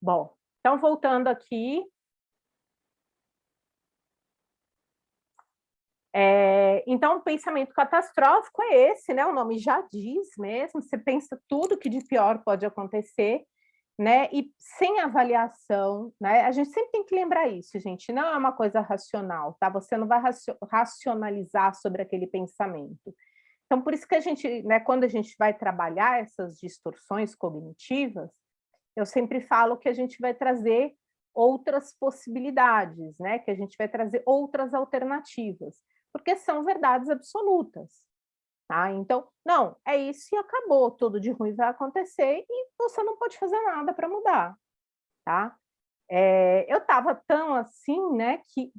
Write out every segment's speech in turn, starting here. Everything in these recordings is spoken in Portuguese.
Bom, então voltando aqui. Então, o pensamento catastrófico é esse, né? O nome já diz mesmo, você pensa tudo que de pior pode acontecer, né? E sem avaliação, né? A gente sempre tem que lembrar isso, gente, não é uma coisa racional, tá? Você não vai racionalizar sobre aquele pensamento. Então, por isso que a gente, né, quando a gente vai trabalhar essas distorções cognitivas, eu sempre falo que a gente vai trazer outras possibilidades, né? Que a gente vai trazer outras alternativas, porque são verdades absolutas, tá? Então, não, é isso e acabou, tudo de ruim vai acontecer e você não pode fazer nada para mudar, tá? Eu estava tão assim, né, que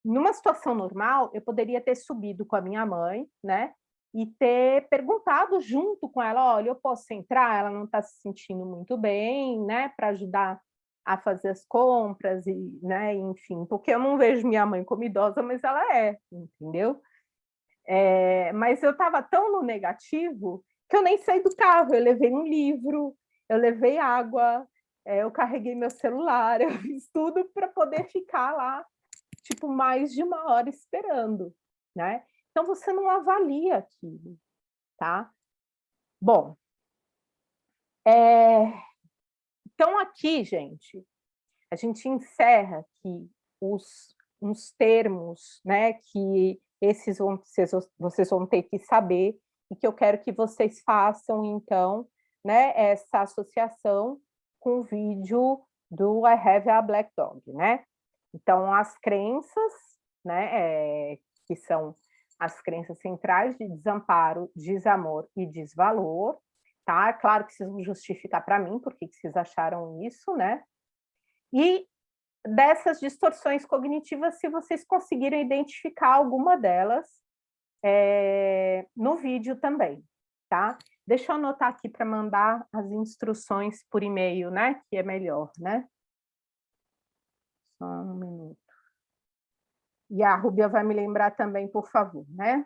numa situação normal eu poderia ter subido com a minha mãe, né, e ter perguntado junto com ela, olha, eu posso entrar? Ela não está se sentindo muito bem, né, para ajudar a fazer as compras e, né, enfim, porque eu não vejo minha mãe como idosa, mas ela é, entendeu? Mas eu estava tão no negativo que eu nem saí do carro, eu levei um livro, eu levei água, eu carreguei meu celular, eu fiz tudo para poder ficar lá, tipo, mais de 1 hora esperando, né? Então você não avalia aquilo, tá? Bom, então aqui, gente, a gente encerra aqui uns termos, né, que vocês vão ter que saber e que eu quero que vocês façam, então, né, essa associação com o vídeo do I Have a Black Dog, né? Então, as crenças, né, que são as crenças centrais de desamparo, desamor e desvalor, tá? Claro que vocês vão justificar para mim por que vocês acharam isso, né? E dessas distorções cognitivas, se vocês conseguirem identificar alguma delas no vídeo também, tá? Deixa eu anotar aqui para mandar as instruções por e-mail, né? Que é melhor, né? Só um minuto. E a Rúbia vai me lembrar também, por favor, né?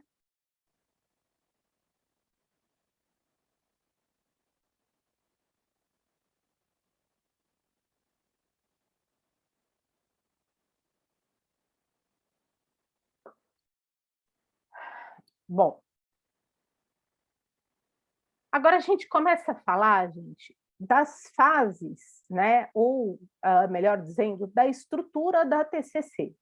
Bom, agora a gente começa a falar, gente, das fases, né? Ou, melhor dizendo, da estrutura da TCC.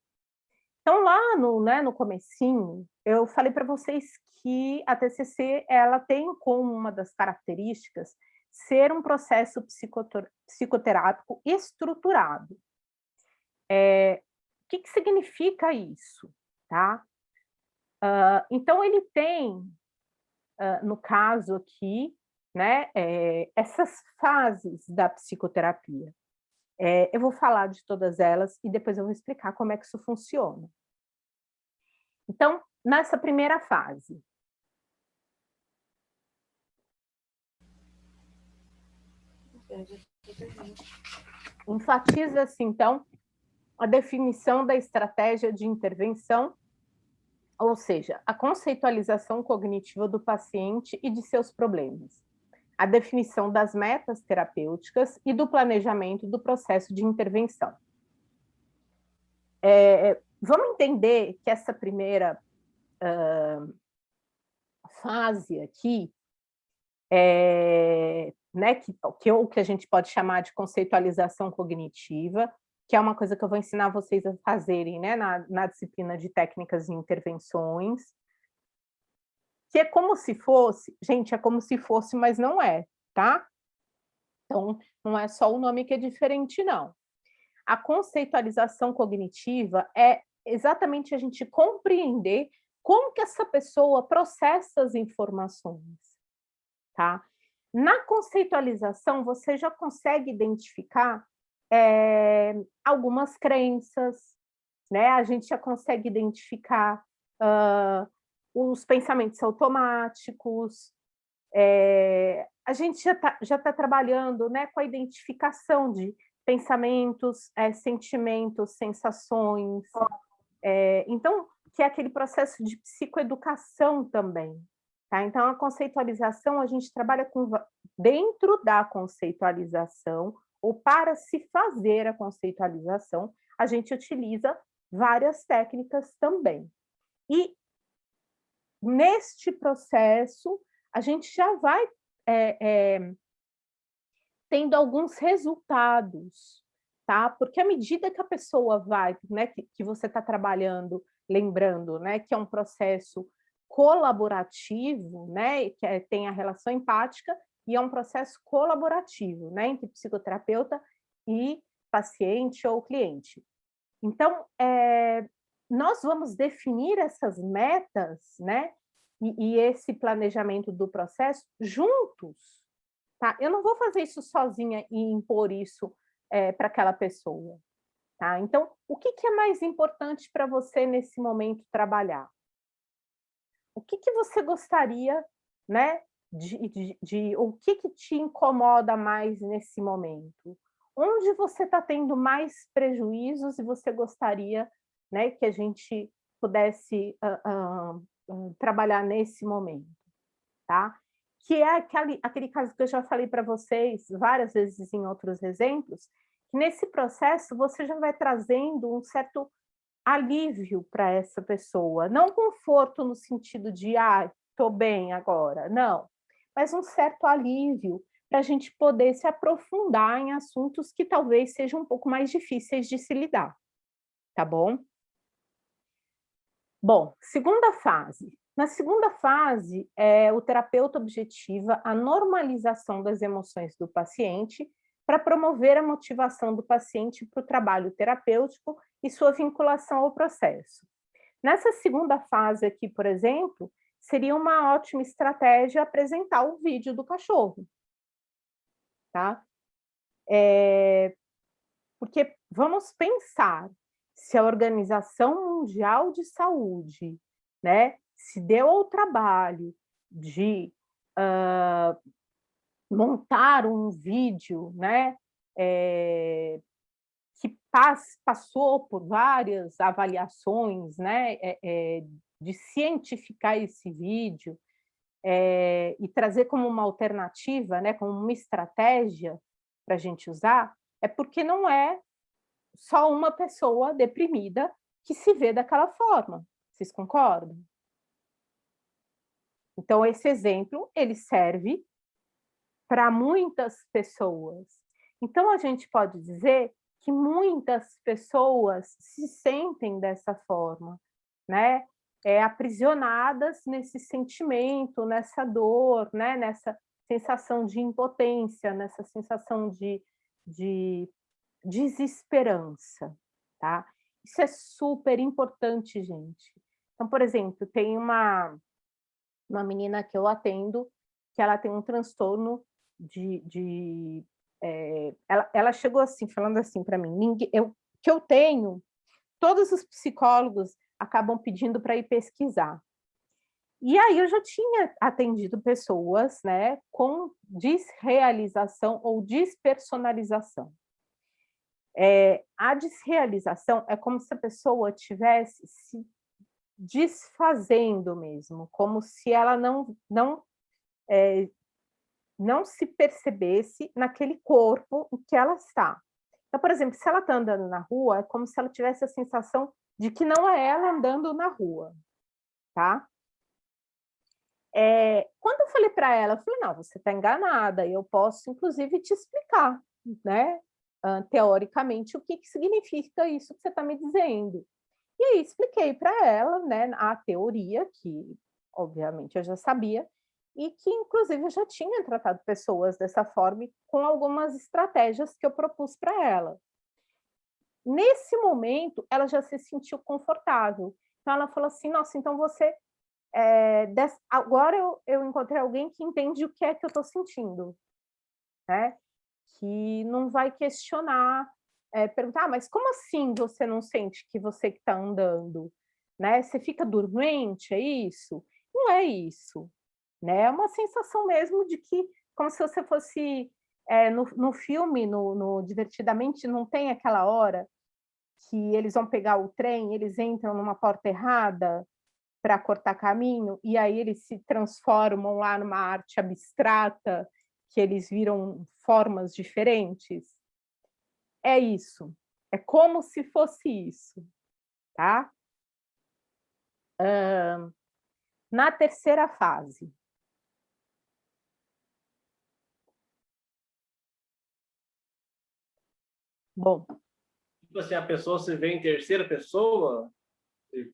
Então, lá no comecinho, eu falei para vocês que a TCC ela tem como uma das características ser um processo psicoterápico estruturado. O que significa isso? Tá? Então, ele tem, no caso aqui, né, essas fases da psicoterapia. Eu vou falar de todas elas e depois eu vou explicar como é que isso funciona. Então, nessa primeira fase, enfatiza-se, então, a definição da estratégia de intervenção, ou seja, a conceitualização cognitiva do paciente e de seus problemas, a definição das metas terapêuticas e do planejamento do processo de intervenção. Vamos entender que essa primeira fase aqui, né, que a gente pode chamar de conceitualização cognitiva, que é uma coisa que eu vou ensinar vocês a fazerem, né, na disciplina de técnicas e intervenções, que é como se fosse, gente, é como se fosse, mas não é, tá? Então, não é só o nome que é diferente, não. A conceitualização cognitiva é exatamente a gente compreender como que essa pessoa processa as informações, tá? Na conceitualização, você já consegue identificar algumas crenças, né? A gente já consegue identificar os pensamentos automáticos, a gente já tá trabalhando, né, com a identificação de pensamentos, sentimentos, sensações, então, que é aquele processo de psicoeducação também, tá? Então, a conceitualização, a gente trabalha com, dentro da conceitualização, ou para se fazer a conceitualização, a gente utiliza várias técnicas também. E neste processo, a gente já vai tendo alguns resultados, tá? Porque à medida que a pessoa vai, né, que você está trabalhando, lembrando, né, que é um processo colaborativo, né, que tem a relação empática e é um processo colaborativo, né, entre psicoterapeuta e paciente ou cliente. Então, nós vamos definir essas metas, né, e esse planejamento do processo juntos, tá? Eu não vou fazer isso sozinha e impor isso para aquela pessoa, tá? Então, o que que é mais importante para você nesse momento trabalhar? O que que você gostaria, né, o que que te incomoda mais nesse momento? Onde você está tendo mais prejuízos e você gostaria, né, que a gente pudesse trabalhar nesse momento, tá? Que é aquele caso que eu já falei para vocês várias vezes em outros exemplos, que nesse processo você já vai trazendo um certo alívio para essa pessoa, não conforto no sentido de: "Ah, estou bem agora", não, mas um certo alívio para a gente poder se aprofundar em assuntos que talvez sejam um pouco mais difíceis de se lidar, tá bom? Bom, segunda fase. Na segunda fase, o terapeuta objetiva a normalização das emoções do paciente para promover a motivação do paciente para o trabalho terapêutico e sua vinculação ao processo. Nessa segunda fase aqui, por exemplo, seria uma ótima estratégia apresentar o vídeo do cachorro, tá? Porque vamos pensar, se a Organização Mundial de Saúde, né, se deu ao trabalho de montar um vídeo, né, que passou por várias avaliações, né, de cientificar esse vídeo, e trazer como uma alternativa, né, como uma estratégia para a gente usar, é porque não é só uma pessoa deprimida que se vê daquela forma. Vocês concordam? Então esse exemplo, ele serve para muitas pessoas. Então a gente pode dizer que muitas pessoas se sentem dessa forma, né, aprisionadas nesse sentimento, nessa dor, né, nessa sensação de impotência, nessa sensação de desesperança, tá? Isso é super importante, gente. Então, por exemplo, tem uma menina que eu atendo, que ela tem um transtorno ela chegou assim, falando assim para mim: que eu tenho, todos os psicólogos acabam pedindo para ir pesquisar. E aí eu já tinha atendido pessoas, né, com desrealização ou despersonalização. A desrealização é como se a pessoa tivesse se desfazendo mesmo, como se ela não se percebesse naquele corpo em que ela está. Então, por exemplo, se ela está andando na rua, é como se ela tivesse a sensação de que não é ela andando na rua, tá? Quando eu falei para ela, eu falei: "Não, você está enganada, eu posso inclusive te explicar, né, teoricamente, o que que significa isso que você está me dizendo". E aí expliquei para ela, né, a teoria, que obviamente eu já sabia, e que inclusive eu já tinha tratado pessoas dessa forma e com algumas estratégias que eu propus para ela. Nesse momento, ela já se sentiu confortável. Então ela falou assim: "Nossa, então você, agora eu encontrei alguém que entende o que é que eu estou sentindo", né, que não vai questionar, perguntar: "Ah, mas como assim você não sente que você que está andando? Né, você fica dormente, é isso?". Não é isso, né, é uma sensação mesmo de que como se você fosse, no filme, no Divertidamente, não tem aquela hora que eles vão pegar o trem, eles entram numa porta errada para cortar caminho, e aí eles se transformam lá numa arte abstrata, que eles viram formas diferentes. é isso. É como se fosse isso, tá? Na terceira fase. Bom, Tipo assim, a pessoa se vê em terceira pessoa,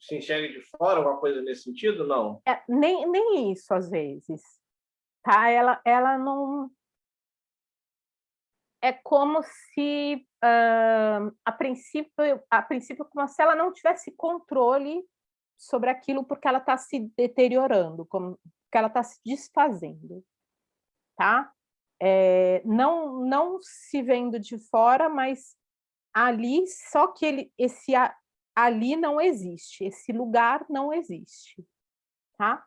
se enxerga de fora, alguma coisa nesse sentido? Não. nem isso às vezes, tá? Ela não é como se, a princípio como se ela não tivesse controle sobre aquilo, porque ela está se deteriorando, como porque ela está se desfazendo, tá? Não se vendo de fora, mas ali, só que ali não existe, esse lugar não existe, tá?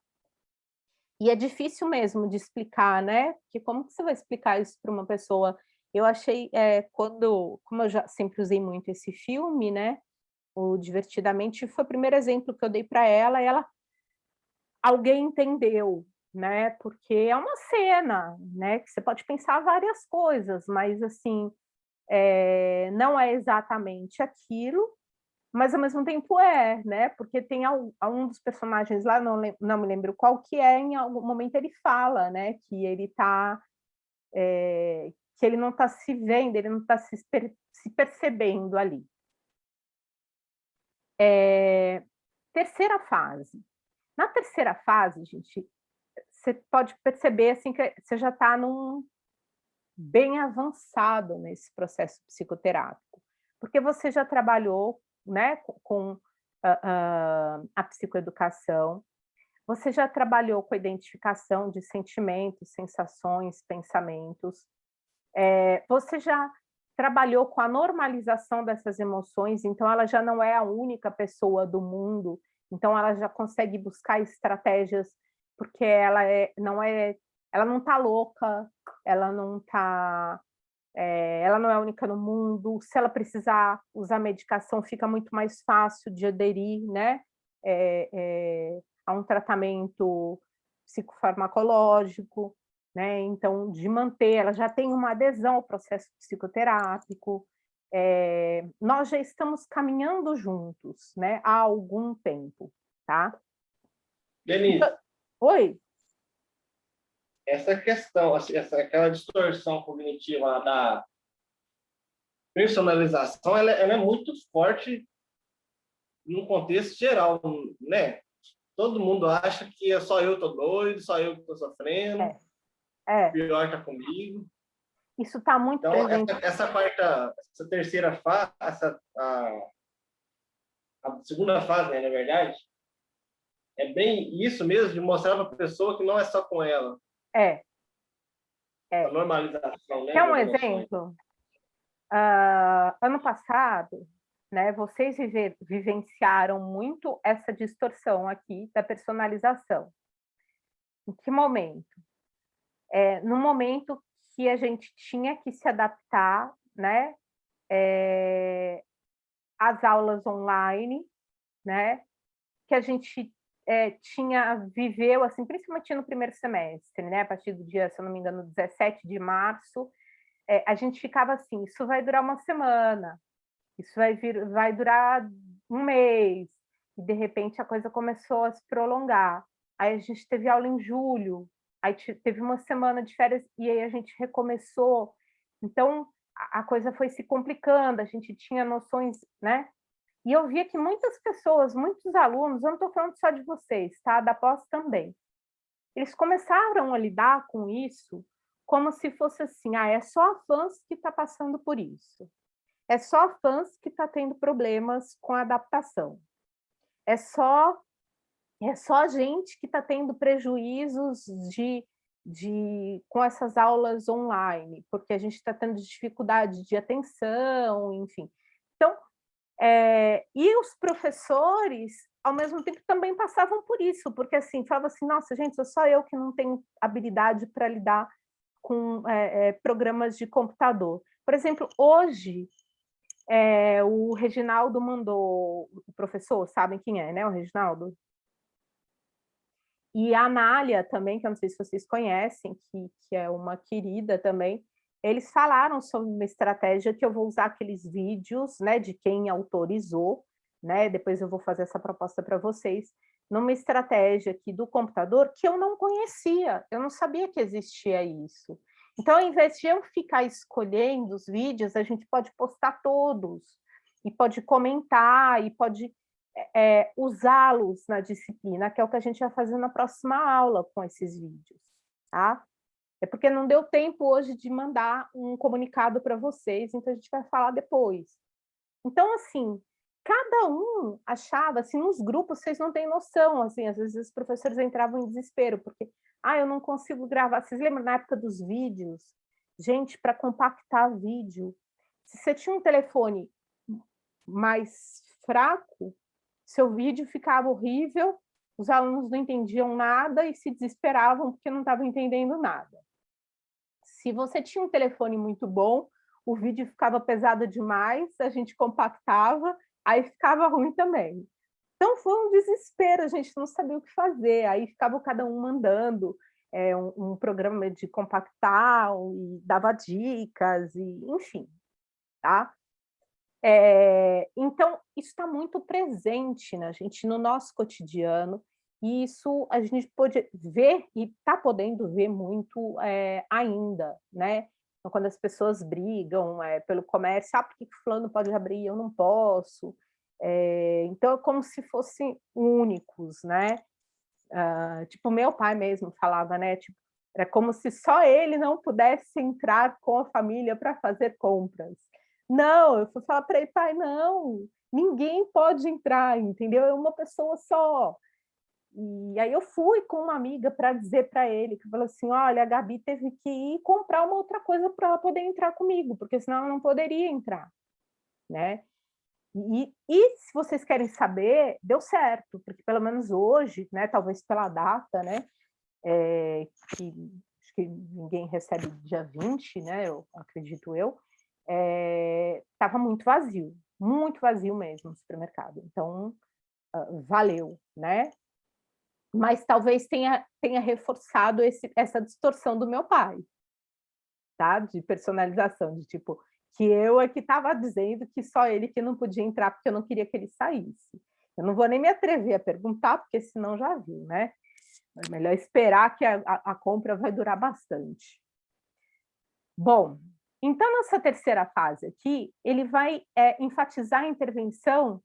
E é difícil mesmo de explicar, né, porque como que você vai explicar isso para uma pessoa? Eu achei, como eu já sempre usei muito esse filme, né, o Divertidamente, foi o primeiro exemplo que eu dei para ela, e alguém entendeu, né, porque é uma cena, né, que você pode pensar várias coisas, mas assim, não é exatamente aquilo, mas ao mesmo tempo né, porque tem um dos personagens lá, não me lembro qual que é, em algum momento ele fala, né, que ele tá, que ele não está se vendo, ele não está se percebendo ali. Terceira fase. Na terceira fase, gente, você pode perceber, assim, que você já está bem avançado nesse processo psicoterápico, porque você já trabalhou, né, com a psicoeducação, você já trabalhou com a identificação de sentimentos, sensações, pensamentos, você já trabalhou com a normalização dessas emoções, então ela já não é a única pessoa do mundo, então ela já consegue buscar estratégias, porque ela não está louca, ela não está, ela não é a única no mundo. Se ela precisar usar medicação, fica muito mais fácil de aderir, né, a um tratamento psicofarmacológico, né? Então, de manter, ela já tem uma adesão ao processo psicoterápico. Nós já estamos caminhando juntos, né, há algum tempo, tá? Denise, Oi? essa questão, aquela distorção cognitiva da personalização, ela é muito forte no contexto geral, né? Todo mundo acha que é só eu tô doido, só eu que tô sofrendo, É, é. pior tá comigo. Isso está muito Então, presente. essa terceira fase, a segunda fase, né, na verdade, é bem isso mesmo, de mostrar para a pessoa que não é só com ela. É, A é. normalização, né, Quer um das emoções. exemplo? Ano passado, né, vocês vivenciaram muito essa distorção aqui da personalização. Em que momento? No momento que a gente tinha que se adaptar, né, às aulas online, né, que a gente viveu, assim, principalmente no primeiro semestre, né, a partir do dia, se eu não me engano, 17 de março, a gente ficava assim, isso vai durar uma semana, isso vai durar um mês, e de repente a coisa começou a se prolongar. Aí a gente teve aula em julho, aí teve uma semana de férias e aí a gente recomeçou. Então a coisa foi se complicando, a gente tinha noções, né? E eu via que muitas pessoas, muitos alunos, eu não estou falando só de vocês, tá? Da pós também. Eles começaram a lidar com isso como se fosse assim, é só a fãs que está passando por isso. É só a fãs que está tendo problemas com a adaptação. É só a gente que está tendo prejuízos com essas aulas online, porque a gente está tendo dificuldade de atenção, enfim. Então, e os professores, ao mesmo tempo, também passavam por isso, porque assim, falava assim, nossa, gente, sou só eu que não tenho habilidade para lidar com programas de computador. Por exemplo, hoje, o Reginaldo mandou, o professor, sabem quem é, né, o Reginaldo? E a Anália também, que eu não sei se vocês conhecem, que é uma querida também, eles falaram sobre uma estratégia que eu vou usar aqueles vídeos, né, de quem autorizou, né, depois eu vou fazer essa proposta para vocês, numa estratégia aqui do computador que eu não conhecia, eu não sabia que existia isso. Então, ao invés de eu ficar escolhendo os vídeos, a gente pode postar todos, e pode comentar, e pode usá-los na disciplina, que é o que a gente vai fazer na próxima aula com esses vídeos, tá? É porque não deu tempo hoje de mandar um comunicado para vocês, então a gente vai falar depois. Então, assim, cada um achava, assim, nos grupos, vocês não têm noção, assim, às vezes os professores entravam em desespero, porque, eu não consigo gravar. Vocês lembram na época dos vídeos? Gente, para compactar vídeo, se você tinha um telefone mais fraco, seu vídeo ficava horrível, os alunos não entendiam nada e se desesperavam porque não estavam entendendo nada. Se você tinha um telefone muito bom, o vídeo ficava pesado demais, a gente compactava, aí ficava ruim também. Então foi um desespero, a gente não sabia o que fazer, aí ficava cada um mandando um programa de compactar e dava dicas, e enfim, tá? Então, isso está muito presente na gente, no nosso cotidiano, e isso a gente pode ver e está podendo ver muito ainda, né? Então, quando as pessoas brigam pelo comércio, por que fulano pode abrir e eu não posso? Então, é como se fossem únicos, né? Tipo, meu pai mesmo falava, né? Tipo, era como se só ele não pudesse entrar com a família para fazer compras. Não, eu fui falar para ele: "Pai, não, ninguém pode entrar, entendeu? É uma pessoa só". E aí eu fui com uma amiga para dizer para ele, que falou assim: "Olha, a Gabi teve que ir comprar uma outra coisa para ela poder entrar comigo, porque senão ela não poderia entrar", né. E se vocês querem saber, deu certo, porque pelo menos hoje, né, talvez pela data, né, que acho que ninguém recebe dia 20, né, eu acredito eu, estava muito vazio mesmo o supermercado, então, valeu, né. Mas talvez tenha reforçado essa distorção do meu pai, tá, de personalização, de tipo, que eu é que estava dizendo que só ele que não podia entrar, porque eu não queria que ele saísse. Eu não vou nem me atrever a perguntar, porque senão já viu, né. É melhor esperar que a compra vai durar bastante. Bom, então nessa terceira fase aqui, ele vai enfatizar a intervenção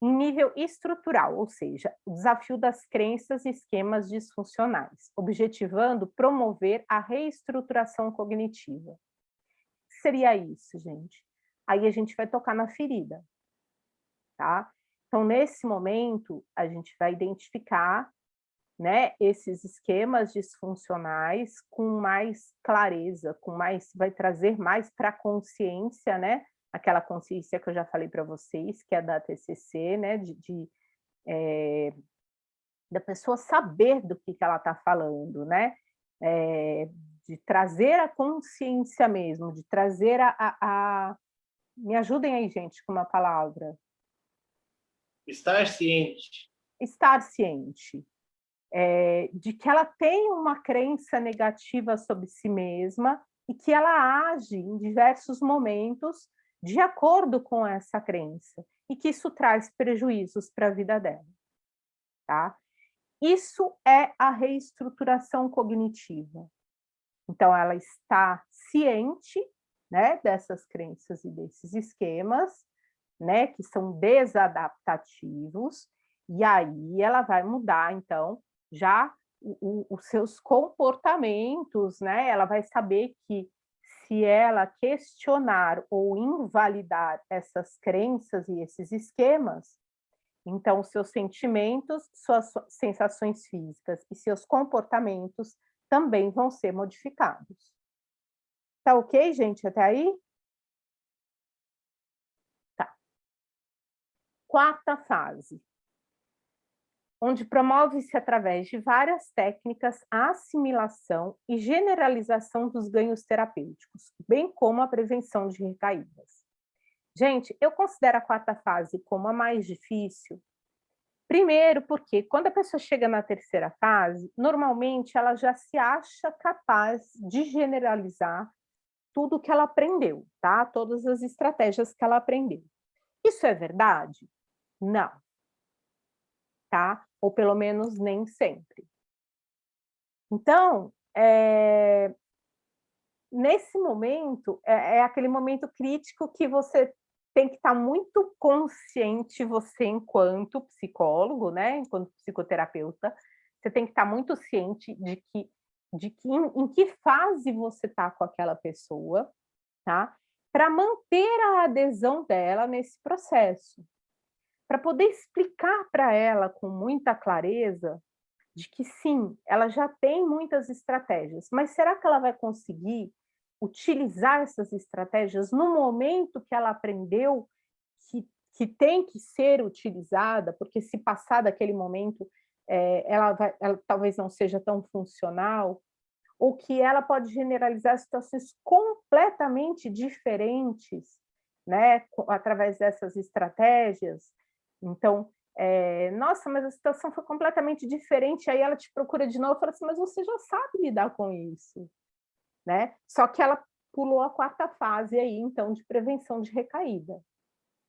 em nível estrutural, ou seja, o desafio das crenças e esquemas disfuncionais, objetivando promover a reestruturação cognitiva. O que seria isso, gente? Aí a gente vai tocar na ferida, tá? Então, nesse momento, a gente vai identificar, né, esses esquemas disfuncionais com mais clareza, vai trazer mais para a consciência, né, aquela consciência que eu já falei para vocês, que é da TCC, né, da pessoa saber do que ela está falando, né, de trazer a consciência mesmo, de trazer me ajudem aí, gente, com uma palavra. Estar ciente. Estar ciente. De que ela tem uma crença negativa sobre si mesma e que ela age em diversos momentos de acordo com essa crença e que isso traz prejuízos para a vida dela, tá? Isso é a reestruturação cognitiva. Então ela está ciente, né, dessas crenças e desses esquemas, né, que são desadaptativos, e aí ela vai mudar, então, já os seus comportamentos, né? Ela vai saber que se ela questionar ou invalidar essas crenças e esses esquemas, então os seus sentimentos, suas sensações físicas e seus comportamentos também vão ser modificados. Tá ok, gente, até aí? Tá. Quarta fase, onde promove-se através de várias técnicas a assimilação e generalização dos ganhos terapêuticos, bem como a prevenção de recaídas. Gente, eu considero a quarta fase como a mais difícil, primeiro porque quando a pessoa chega na terceira fase, normalmente ela já se acha capaz de generalizar tudo que ela aprendeu, tá? Todas as estratégias que ela aprendeu. Isso é verdade? Não, tá? Ou pelo menos nem sempre. Então, nesse momento, é aquele momento crítico que você tem que estar muito consciente, você enquanto psicólogo, né, enquanto psicoterapeuta, você tem que estar muito ciente de que em que fase você está com aquela pessoa, tá, para manter a adesão dela nesse processo, para poder explicar para ela com muita clareza de que sim, ela já tem muitas estratégias, mas será que ela vai conseguir utilizar essas estratégias no momento que ela aprendeu que tem que ser utilizada, porque se passar daquele momento, ela talvez não seja tão funcional, ou que ela pode generalizar situações completamente diferentes, né, através dessas estratégias. Então, nossa, mas a situação foi completamente diferente, aí ela te procura de novo e fala assim, mas você já sabe lidar com isso, né? Só que ela pulou a quarta fase aí, então, de prevenção de recaída,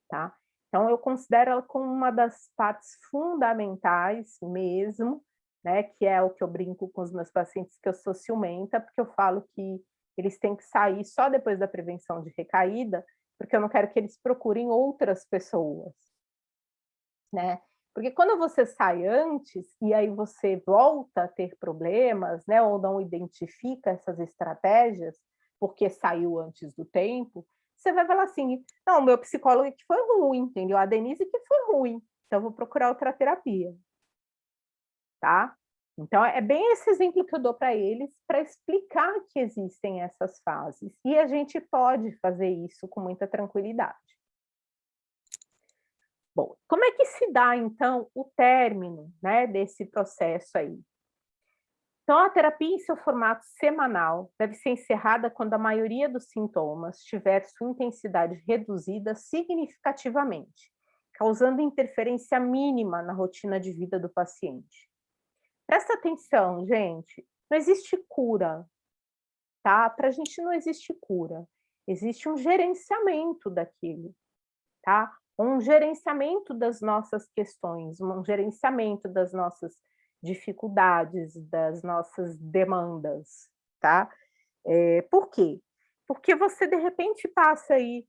tá? Então, eu considero ela como uma das partes fundamentais mesmo, né, que é o que eu brinco com os meus pacientes, que eu sou ciumenta, porque eu falo que eles têm que sair só depois da prevenção de recaída, porque eu não quero que eles procurem outras pessoas, né? Porque quando você sai antes e aí você volta a ter problemas, né, ou não identifica essas estratégias, porque saiu antes do tempo, você vai falar assim: "Não, meu psicólogo é que foi ruim, entendeu? A Denise que foi ruim, então eu vou procurar outra terapia", tá? Então é bem esse exemplo que eu dou para eles, para explicar que existem essas fases, e a gente pode fazer isso com muita tranquilidade. Bom, como é que se dá então o término, né, desse processo aí? Então a terapia em seu formato semanal deve ser encerrada quando a maioria dos sintomas tiver sua intensidade reduzida significativamente, causando interferência mínima na rotina de vida do paciente. Presta atenção, gente, não existe cura, tá? Para a gente não existe cura, existe um gerenciamento daquilo, tá? Um gerenciamento das nossas questões, um gerenciamento das nossas dificuldades, das nossas demandas, tá? Por quê? Porque você de repente passa aí,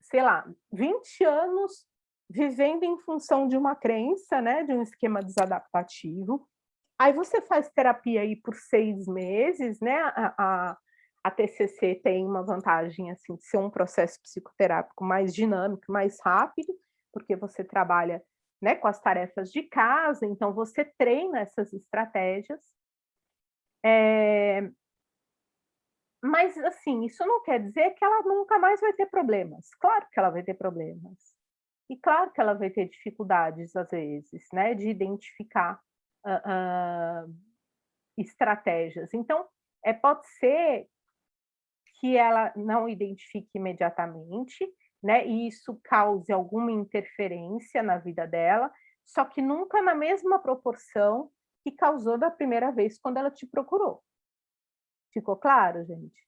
sei lá, 20 anos vivendo em função de uma crença, né, de um esquema desadaptativo. Aí você faz terapia aí por 6 meses, né, a TCC tem uma vantagem, assim, de ser um processo psicoterápico mais dinâmico, mais rápido, porque você trabalha, né, com as tarefas de casa, então você treina essas estratégias. Mas, assim, isso não quer dizer que ela nunca mais vai ter problemas. Claro que ela vai ter problemas. E claro que ela vai ter dificuldades, às vezes, né, de identificar, hã estratégias. Então, pode ser que ela não identifique imediatamente, né, e isso cause alguma interferência na vida dela, só que nunca na mesma proporção que causou da primeira vez quando ela te procurou. Ficou claro, gente?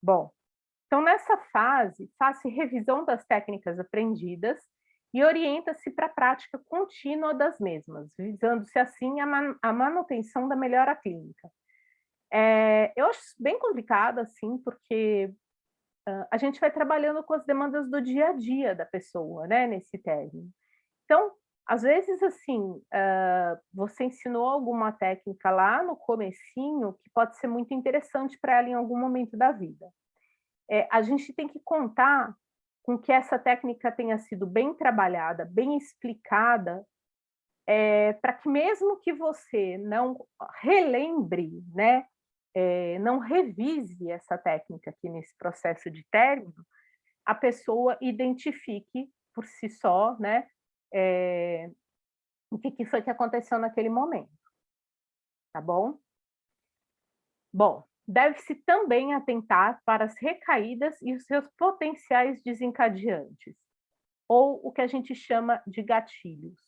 Bom, então nessa fase, faça revisão das técnicas aprendidas e orienta-se para a prática contínua das mesmas, visando-se assim a manutenção da melhora clínica. Eu acho isso bem complicado, assim, porque a gente vai trabalhando com as demandas do dia a dia da pessoa, né, nesse término. Então, às vezes, assim, você ensinou alguma técnica lá no comecinho que pode ser muito interessante para ela em algum momento da vida. A gente tem que contar com que essa técnica tenha sido bem trabalhada, bem explicada, para que mesmo que você não relembre, né, não revise essa técnica aqui nesse processo de término, a pessoa identifique por si só, né, o que foi que aconteceu naquele momento, tá bom? Bom, deve-se também atentar para as recaídas e os seus potenciais desencadeantes, ou o que a gente chama de gatilhos.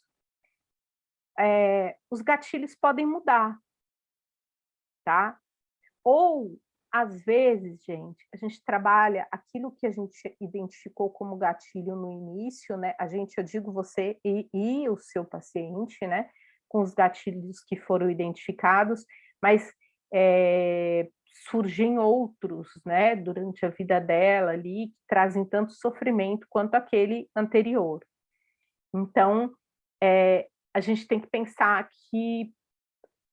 Os gatilhos podem mudar, tá? Ou, às vezes, gente, a gente trabalha aquilo que a gente identificou como gatilho no início, né? Eu digo você e o seu paciente, né? Com os gatilhos que foram identificados, mas surgem outros, né? Durante a vida dela ali, que trazem tanto sofrimento quanto aquele anterior. Então, a gente tem que pensar que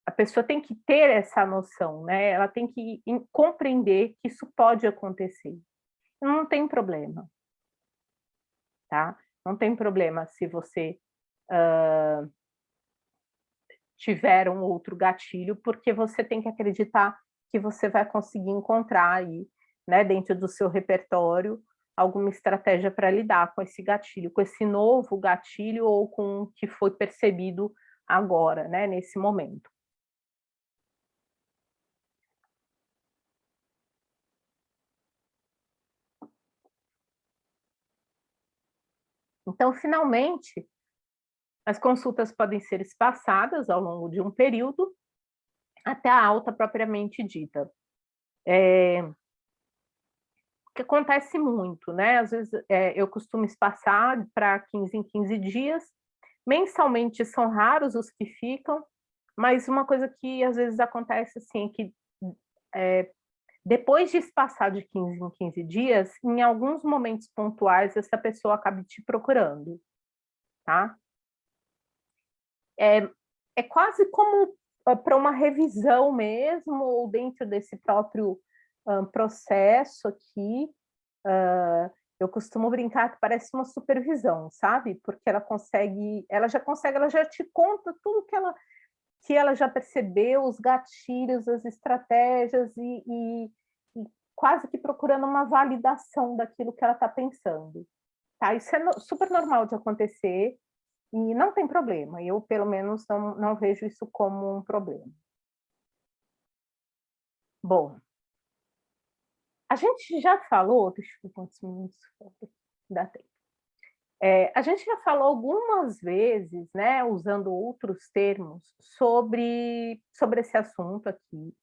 a pessoa tem que ter essa noção, né? Ela tem que compreender que isso pode acontecer. Não tem problema, tá? Não tem problema se você tiver um outro gatilho, porque você tem que acreditar que você vai conseguir encontrar aí, né, dentro do seu repertório, alguma estratégia para lidar com esse gatilho, com esse novo gatilho ou com o que foi percebido agora, né, nesse momento. Então, finalmente, as consultas podem ser espaçadas ao longo de um período até a alta propriamente dita. O que acontece muito, né? Às vezes eu costumo espaçar para 15 em 15 dias, mensalmente são raros os que ficam, mas uma coisa que às vezes acontece assim, é que depois de espaçar de 15 em 15 dias, em alguns momentos pontuais, essa pessoa acaba te procurando, tá? É quase como para uma revisão mesmo, ou dentro desse próprio processo aqui, eu costumo brincar que parece uma supervisão, sabe? Porque ela já te conta tudo que ela já percebeu, os gatilhos, as estratégias e quase que procurando uma validação daquilo que ela está pensando, tá? Isso é super normal de acontecer e não tem problema. Eu, pelo menos, não vejo isso como um problema. Bom, a gente já falou, deixa eu ver quantos minutos dá tempo. A gente já falou algumas vezes, né, usando outros termos, sobre esse assunto aqui,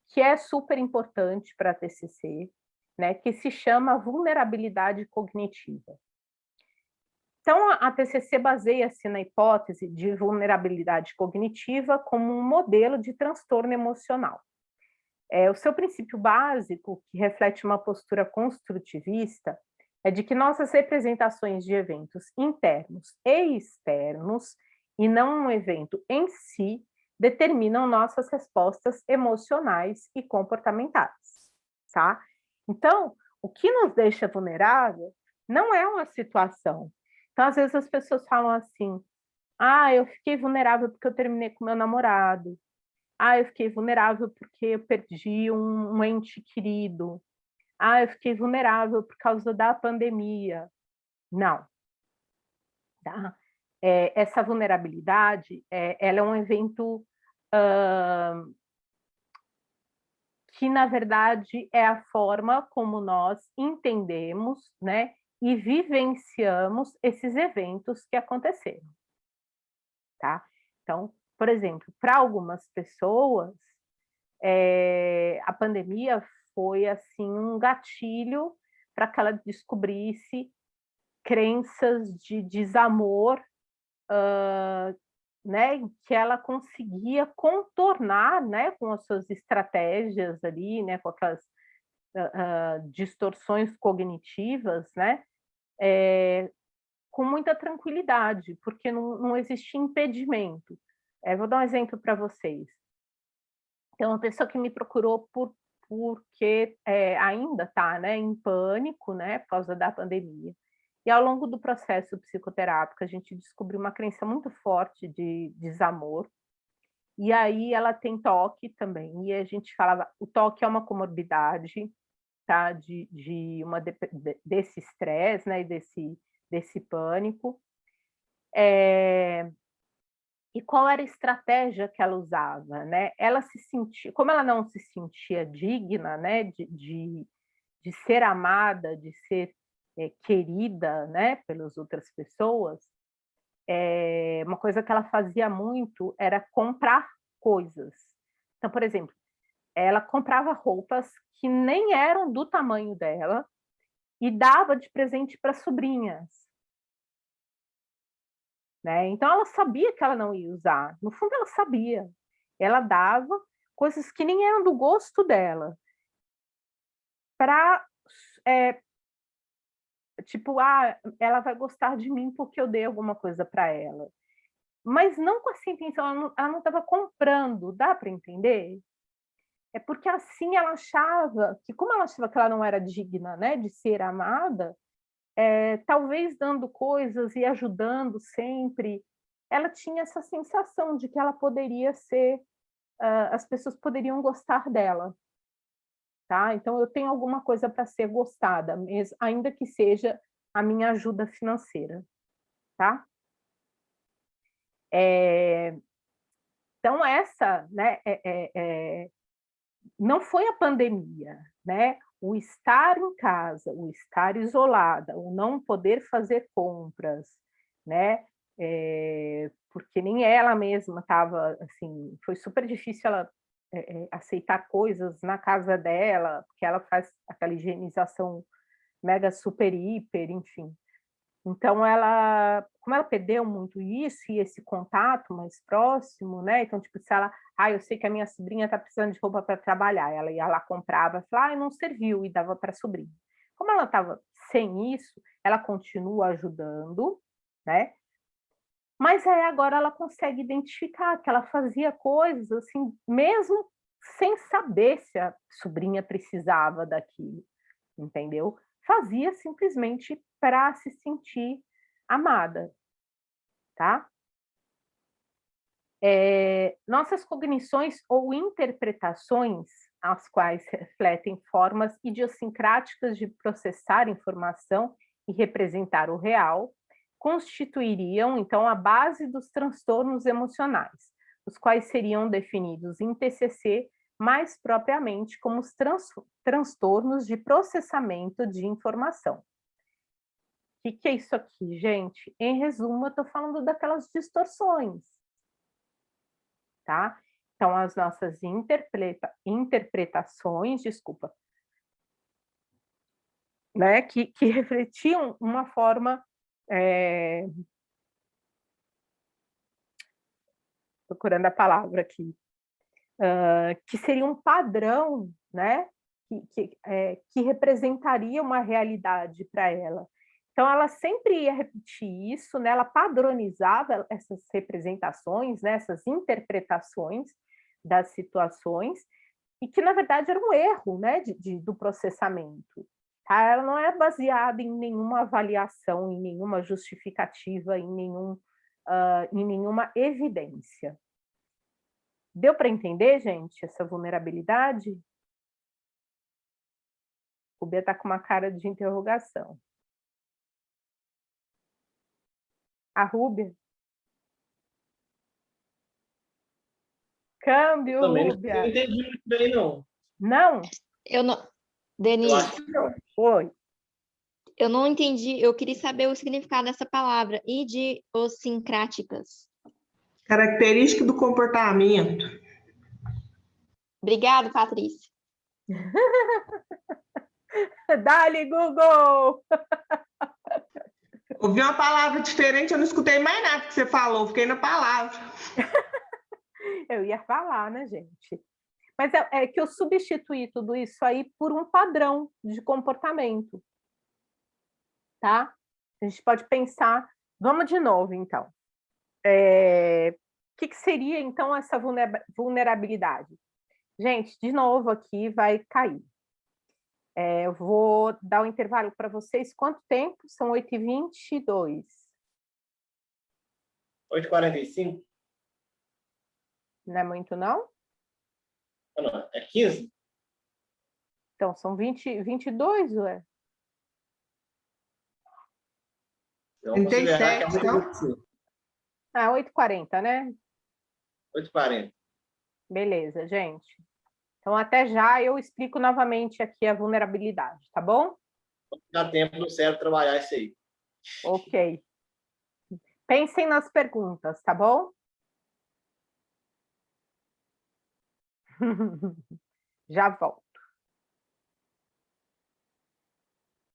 que é super importante para a TCC, né, que se chama vulnerabilidade cognitiva. Então, a TCC baseia-se na hipótese de vulnerabilidade cognitiva como um modelo de transtorno emocional. O seu princípio básico, que reflete uma postura construtivista, é de que nossas representações de eventos internos e externos, e não um evento em si, determinam nossas respostas emocionais e comportamentais, tá? Então, o que nos deixa vulnerável não é uma situação. Então, às vezes as pessoas falam assim: "Ah, eu fiquei vulnerável porque eu terminei com meu namorado. Ah, eu fiquei vulnerável porque eu perdi um ente querido. Ah, eu fiquei vulnerável por causa da pandemia". Não, tá? Essa vulnerabilidade, ela é um evento, hã, que na verdade é a forma como nós entendemos, né, e vivenciamos esses eventos que aconteceram, tá? Então, por exemplo, para algumas pessoas, a pandemia foi assim um gatilho para que ela descobrisse crenças de desamor, né, que ela conseguia contornar, né, com as suas estratégias ali, né, com aquelas distorções cognitivas, né, com muita tranquilidade, porque não existe impedimento. Vou dar um exemplo para vocês. Tem uma pessoa que me procurou porque ainda está, né, em pânico, né, por causa da pandemia. E ao longo do processo psicoterápico, a gente descobriu uma crença muito forte de desamor. E aí ela tem toque também. E a gente falava, o toque é uma comorbidade, tá, desse estresse, né, e desse pânico. E qual era a estratégia que ela usava, né? Ela se sentia, como ela não se sentia digna, né, de ser amada, de ser querida, né, pelas outras pessoas, uma coisa que ela fazia muito era comprar coisas. Então, por exemplo, ela comprava roupas que nem eram do tamanho dela e dava de presente para sobrinhas, né. Então ela sabia que ela não ia usar, no fundo ela sabia. Ela dava coisas que nem eram do gosto dela, para tipo, ela vai gostar de mim porque eu dei alguma coisa para ela. Mas não com essa intenção, ela não estava comprando, dá para entender? É porque assim ela achava que, como ela achava que ela não era digna, né, de ser amada, talvez dando coisas e ajudando sempre, ela tinha essa sensação de que ela poderia ser, as pessoas poderiam gostar dela, tá. Então eu tenho alguma coisa para ser gostada, ainda que seja a minha ajuda financeira, tá. Eh, então essa, né, não foi a pandemia, né, o estar em casa, o estar isolada, o não poder fazer compras, né, porque nem ela mesma estava, assim, foi super difícil ela, aceitar coisas na casa dela, porque ela faz aquela higienização mega, super, hiper, enfim. Então ela, como ela perdeu muito isso e esse contato mais próximo, né, então, tipo, se ela: "Ah, eu sei que a minha sobrinha está precisando de roupa para trabalhar", ela ia lá, comprava, falava: "Ai, não serviu", e dava para a sobrinha. Como ela estava sem isso, ela continua ajudando, né, mas aí agora ela consegue identificar que ela fazia coisas, assim, mesmo sem saber se a sobrinha precisava daquilo, entendeu? Fazia simplesmente para se sentir amada, tá? Nossas cognições ou interpretações, as quais refletem formas idiosincráticas de processar informação e representar o real, constituiriam, então, a base dos transtornos emocionais, os quais seriam definidos em TCC mais propriamente como os transtornos de processamento de informação. O que é isso aqui, gente? Em resumo, eu estou falando daquelas distorções, tá? Então, as nossas interpretações, desculpa, né, que refletiam uma forma, procurando a palavra aqui, que seria um padrão, né, que representaria uma realidade para ela. Então ela sempre ia repetir isso, né, ela padronizava essas representações, né, essas interpretações das situações, e que na verdade era um erro, né, do processamento, tá? Ela não é baseada em nenhuma avaliação, em nenhuma justificativa, em nenhuma evidência. Deu para entender, gente, essa vulnerabilidade? O B está com uma cara de interrogação. A Rúbia? Câmbio, Também não Rúbia. entendi muito bem, não. Não? Eu não, Eu acho Denise, que não. Oi. eu não entendi. Eu queria saber o significado dessa palavra, idiosincráticas. Característica do comportamento. Obrigada, Patrícia. Dali, Google! Ouvi uma palavra diferente, eu não escutei mais nada que você falou, fiquei na palavra. Eu ia falar, né, gente? Mas é que eu substituí tudo isso aí por um padrão de comportamento, tá? A gente pode pensar, vamos de novo, então. O que seria, então, essa vulnerabilidade? Gente, de novo aqui vai cair. Eu vou dar um intervalo para vocês. Quanto tempo? São 8h22. 8h45? Não é muito, não? Não, é 15? Então, são 22, ué? Vamos considerar que é 37, então. 8h25. 8h40, né? 8h40. Beleza, gente. Então, até já eu explico novamente aqui a vulnerabilidade, tá bom? Dá tempo do cérebro trabalhar isso aí. Ok. Pensem nas perguntas, tá bom? Já volto.